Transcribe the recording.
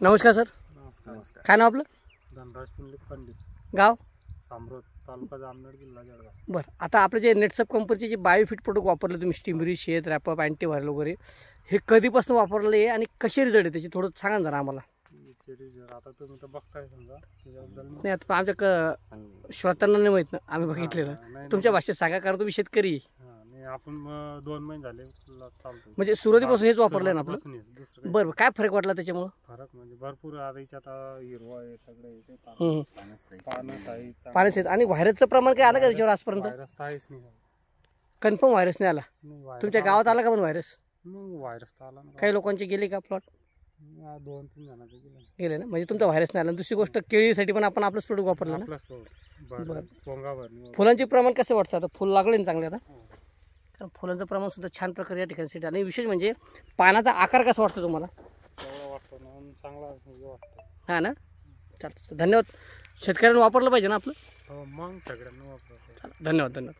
नमस्कार सर. नमस्कार. काय नाव आपलं? धनराज पुंडलिक पंडित, गाव? सामरोद, तालुका जामनेर, जिल्हा जळगाव. बरं, आता आपलं जे नेटसप कंपनीचे जे बायोफिट प्रोडक्ट वापरले तुम्ही, स्टिमरी, शेत, रॅपअप, अँटीव्हायरल वगैरे, हे कधीपासून वापरले आहे आणि कसे रिझल्ट आहे त्याचे थोडं सांगा ना जरा आम्हाला. आता तुम्ही तर बघताय समजा त्याच्याबद्दल नाही, आता आमच्या श्रोत्यांना नाही माहीत ना, आम्ही बघितलेलं. तुमच्या भाषेत सांगा, कारण तुम्ही शेतकरी आहे. नाही, आपण 2 महिने झाले चालतो. म्हणजे सुरुवातीपासून हेच वापरलं ना आपलं? दुसरं बरं, काय फरक वाटला त्याच्यामुळं? फरक म्हणजे भरपूर. आता याच्यात हिरवा आहे सगळे, पाण्याचे आणि व्हायरसचं प्रमाण काय आलं का त्याच्यावर आजपर्यंत? व्हायरस काहीच नाही. कन्फर्म व्हायरस नाही आला? तुमच्या गावात आला का पण व्हायरस? व्हायरस तर आला ना. काही लोकांचे गेले का प्लॉट? 2-3 जणांचे गेले ना, म्हणजे तुमचा व्हायरस नाही आला. दुसरी गोष्ट, केळीसाठी पण आपण आपलंच प्रोडक्ट वापरलं ना. फुलांचे प्रमाण कसं वाटतं आता? फुल लागले ना चांगले आता? कारण फुलांचं प्रमाण सुद्धा छान प्रकारे या ठिकाणी सेट. आणि विशेष म्हणजे पानाचा आकार कसा वाटतो तुम्हाला? चांगला वाटतो. हां ना, चालतं. धन्यवाद. शेतकऱ्यांनी वापरलं पाहिजे ना आपलं? मग सगळ्यांना वापरतो. धन्यवाद.